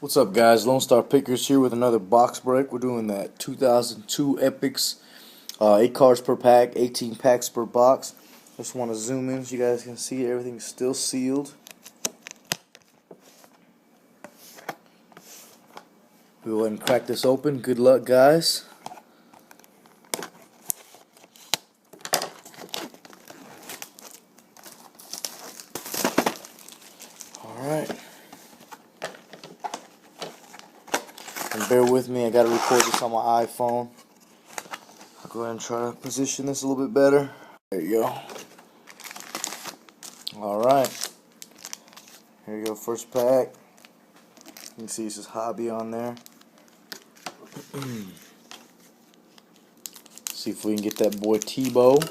What's up, guys? Lone Star Pickers here with another box break. We're doing that 2002 Epix, 8 cards per pack, 18 packs per box. Just want to zoom in so you guys can see everything's still sealed. We'll go ahead and crack this open. Good luck, guys. Alright. And bear with me, I gotta record this on my iPhone. I'll go ahead and try to position this a little bit better. There you go. Alright. Here you go, first pack. You can see it says Hobby on there. See if we can get that boy Tebow.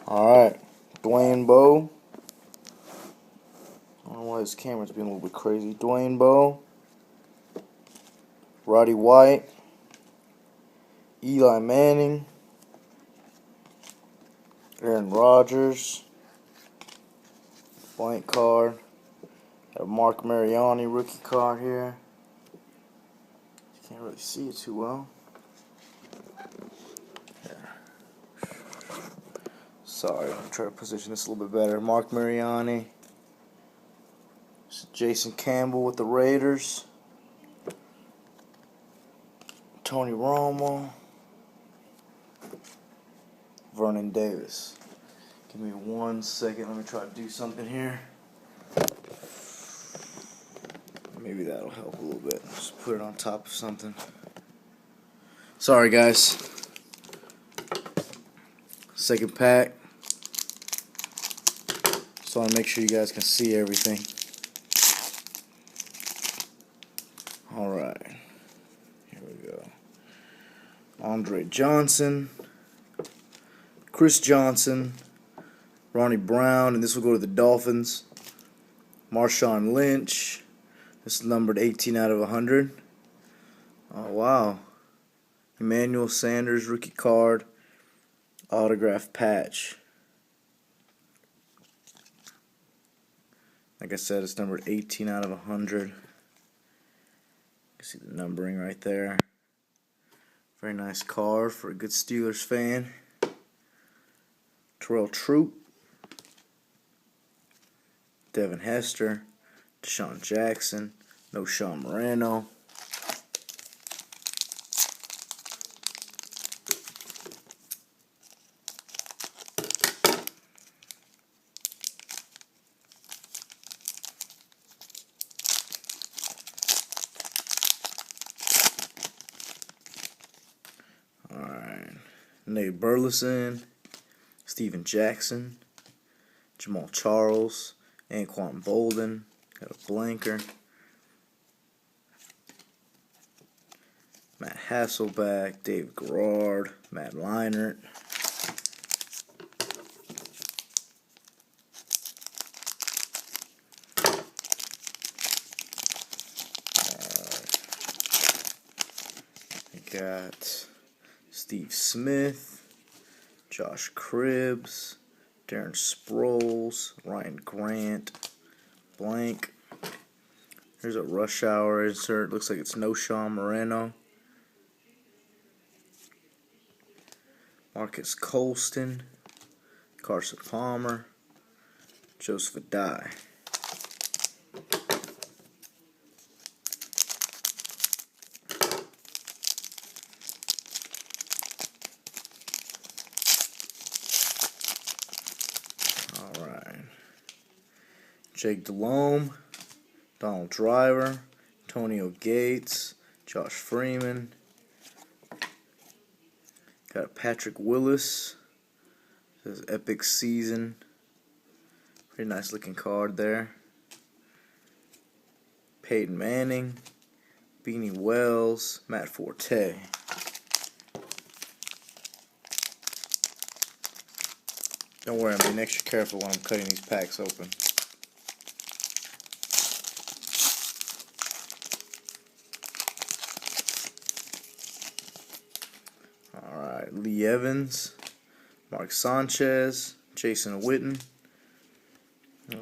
Alright. Dwayne Bowe. I don't know why this camera's being a little bit crazy. Dwayne Bowe. Roddy White. Eli Manning. Aaron Rodgers. Blank card. Got a Mark Mariani rookie card here. Can't really see it too well. There. Sorry, I'll try to position this a little bit better. Mark Mariani. Jason Campbell with the Raiders. Tony Romo. Vernon Davis. Give me 1 second. Let me try to do something here. Maybe that'll help a little bit. Just put it on top of something. Sorry, guys. Second pack. So I want to make sure you guys can see everything. Alright. Here we go. Andre Johnson. Chris Johnson. Ronnie Brown. And this will go to the Dolphins. Marshawn Lynch. This is numbered 18 out of 100. Oh, wow. Emmanuel Sanders, rookie card, autograph patch. Like I said, it's numbered 18 out of 100. You can see the numbering right there. Very nice card for a good Steelers fan. Terrell Troop. Devin Hester. Deshaun Jackson. No Sean Moreno. Alright. Nate Burleson. Steven Jackson. Jamal Charles. Anquan Bolden. Got a blanker. Matt Hasselbeck, Dave Garrard, Matt Leinart. We got Steve Smith, Josh Cribbs, Darren Sproles, Ryan Grant, blank. There's a Rush Hour insert. Looks like it's no Sean Moreno. Marcus Colston, Carson Palmer, Joseph Adai. Alright. Jake Delhomme, Donald Driver, Antonio Gates, Josh Freeman. Got a Patrick Willis. Says Epix season. Pretty nice looking card there. Peyton Manning, Beanie Wells, Matt Forte. Don't worry, I'm being extra careful when I'm cutting these packs open. Alright, Lee Evans, Mark Sanchez, Jason Witten.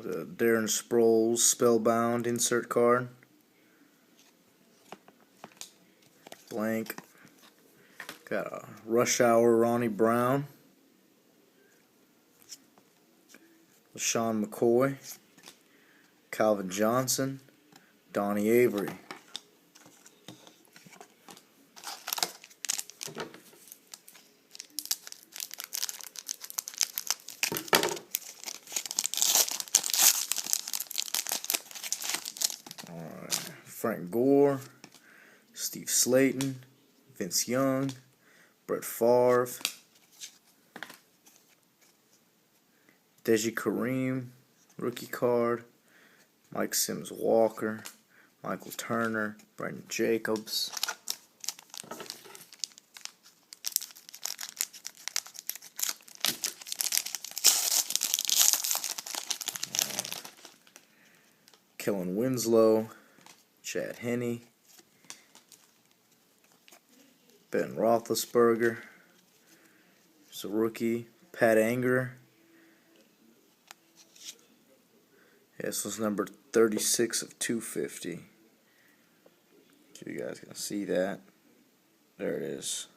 The Darren Sproles Spellbound insert card. Blank. Got a Rush Hour Ronnie Brown. LaShawn McCoy. Calvin Johnson. Donnie Avery. Frank Gore, Steve Slayton, Vince Young, Brett Favre, Deji Kareem, rookie card, Mike Sims Walker, Michael Turner, Brendan Jacobs. Kellen Winslow, Chad Henne, Ben Roethlisberger, there's a rookie, Pat Anger. Yeah, this was number 36 of 250. So you guys can see that. There it is.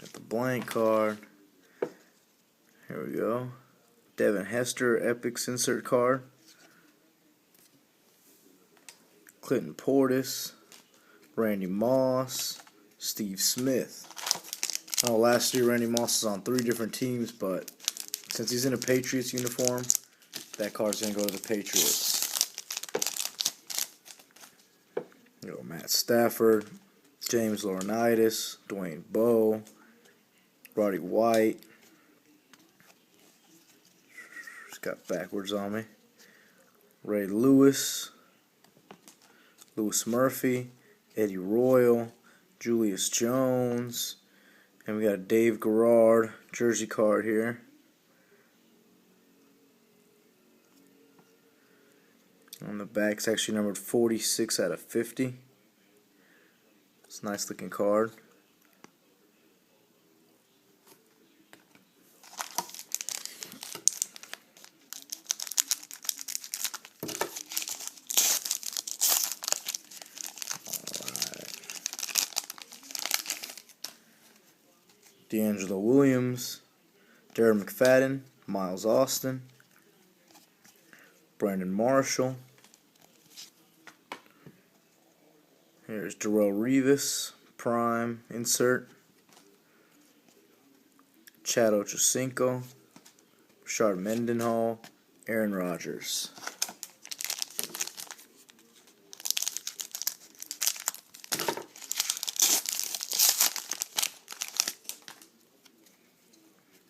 Got the blank card. Here we go. Devin Hester, Epix insert card. Clinton Portis, Randy Moss, Steve Smith. Oh, last year Randy Moss was on 3 different teams, but since he's in a Patriots uniform, that card's going to go to the Patriots. You know, Matt Stafford, James Laurinaitis, Dwayne Bowe, Roddy White. Just got backwards on me. Ray Lewis, Louis Murphy, Eddie Royal, Julius Jones, and we got a Dave Garrard jersey card here. On the back, it's actually numbered 46 out of 50. It's a nice looking card. D'Angelo Williams, Darren McFadden, Miles Austin, Brandon Marshall. Here's Darrelle Revis, Prime insert. Chad Ochocinco, Rashard Mendenhall, Aaron Rodgers.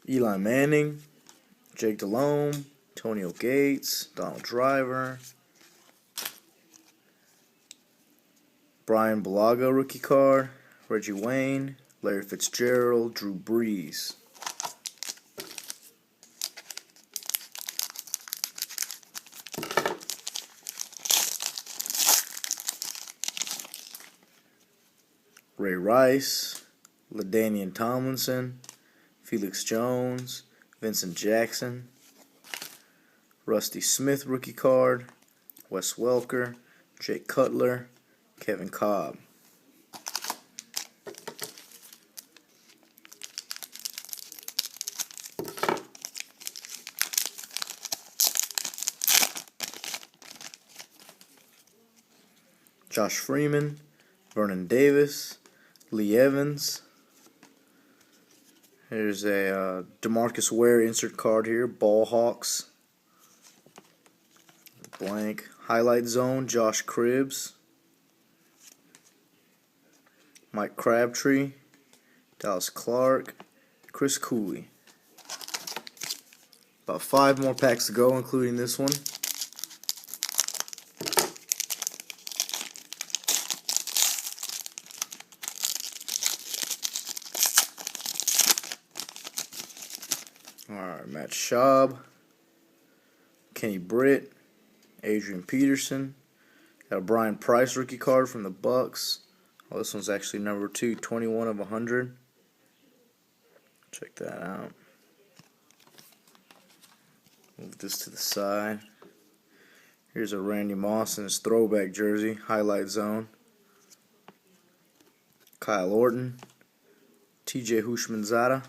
Eli Manning, Jake Delhomme, Antonio Gates, Donald Driver, Brian Bulaga rookie card, Reggie Wayne, Larry Fitzgerald, Drew Brees. Ray Rice, LaDainian Tomlinson, Felix Jones, Vincent Jackson, Rusty Smith rookie card, Wes Welker, Jake Cutler, Kevin Cobb. Josh Freeman, Vernon Davis, Lee Evans. Here's a DeMarcus Ware insert card here, Ball Hawks. Blank. Highlight Zone, Josh Cribbs. Mike Crabtree, Dallas Clark, Chris Cooley. About 5 more packs to go, including this one. Alright, Matt Schaub, Kenny Britt, Adrian Peterson. Got a Brian Price rookie card from the Bucks. Oh, this one's actually number 2, 21 of 100. Check that out. Move this to the side. Here's a Randy Moss in his throwback jersey, highlight zone. Kyle Orton, TJ Hushmanzada,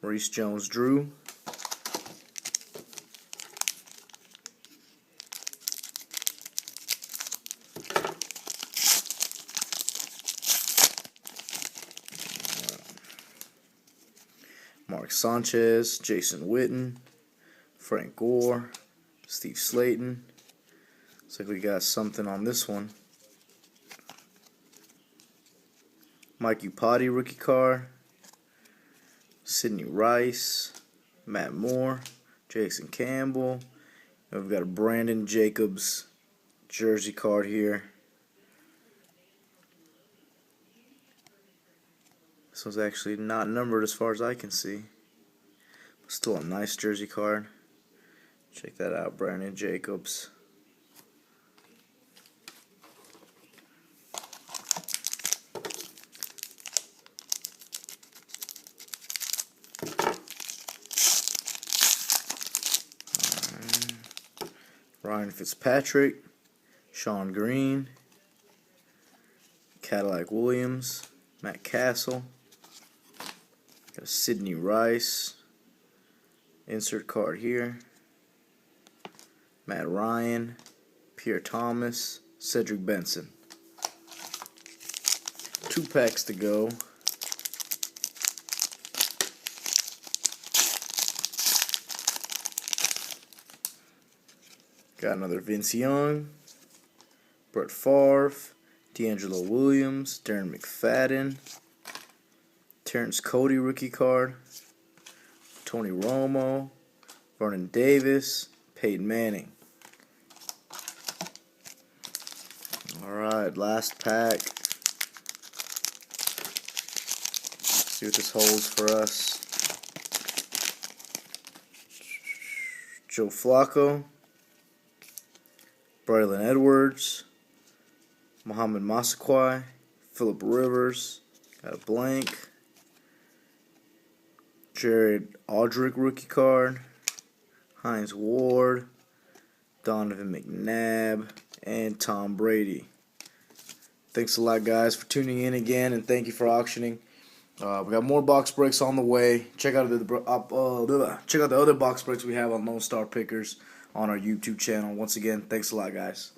Maurice Jones-Drew, Mark Sanchez, Jason Witten, Frank Gore, Steve Slayton. Looks like we got something on this one. Mike Upati rookie card, Sidney Rice, Matt Moore, Jason Campbell. And we've got a Brandon Jacobs jersey card here. This one's actually not numbered as far as I can see. But still a nice jersey card. Check that out, Brandon Jacobs. Ryan Fitzpatrick, Sean Green, Cadillac Williams, Matt Castle, got a Sidney Rice, insert card here, Matt Ryan, Pierre Thomas, Cedric Benson. 2 packs to go. Got another Vince Young, Brett Favre, D'Angelo Williams, Darren McFadden, Terrence Cody rookie card, Tony Romo, Vernon Davis, Peyton Manning. Alright, last pack. See what this holds for us. Joe Flacco, Braylon Edwards, Muhammad Massaquoi, Phillip Rivers, got a blank, Jared Aldrick rookie card, Hines Ward, Donovan McNabb, and Tom Brady. Thanks a lot, guys, for tuning in again, and thank you for auctioning. We got more box breaks on the way. Check out the other box breaks we have on Lone Star Pickers on our YouTube channel. Once again, thanks a lot, guys.